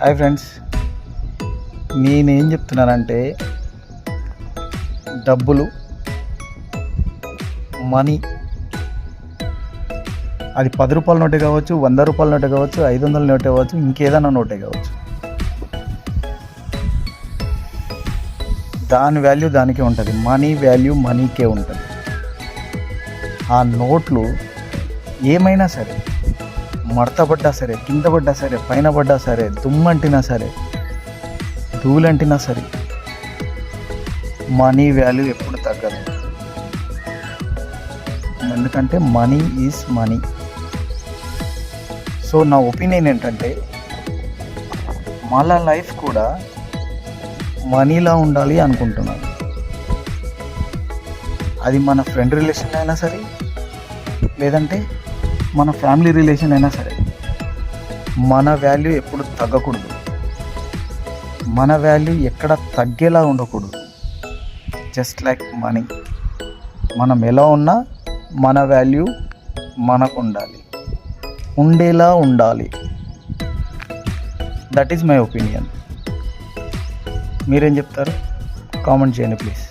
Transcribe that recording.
Hi friends, నేనేం చెప్తున్నానంటే డబ్బులు, మనీ, అది 10 రూపాయల నోటే కావచ్చు, 100 రూపాయల నోటే కావచ్చు, 500 నోటే కావచ్చు, ఇంకేదైనా నోటే కావచ్చు. దాని వాల్యూ దానికే ఉంటుంది. మనీ వాల్యూ మనీకే ఉంటుంది. ఆ నోట్లు ఏమైనా సరే, మడత పడ్డా సరే, కింద పడ్డా సరే, పైన పడ్డా సరే, దుమ్మంటినా సరే, ధూళంటినా సరే, మనీ వాల్యూ ఎప్పుడు తగ్గదు. ఎందుకంటే మనీ ఈజ్ మనీ. సో నా ఒపీనియన్ ఏంటంటే మన లైఫ్ కూడా మనీలా ఉండాలి అనుకుంటున్నాను. అది మన ఫ్రెండ్ రిలేషన్ అయినా సరే, లేదంటే మన ఫ్యామిలీ రిలేషన్ అయినా సరే, మన వాల్యూ ఎప్పుడు తగ్గకూడదు. మన వాల్యూ ఎక్కడ తగ్గేలా ఉండకూడదు. జస్ట్ లైక్ మనీ, మనం ఎలా ఉన్నా మన వాల్యూ మనకు ఉండాలి, ఉండేలా ఉండాలి. That is my opinion. మీరేం చెప్తారు? కామెంట్ చేయండి ప్లీజ్.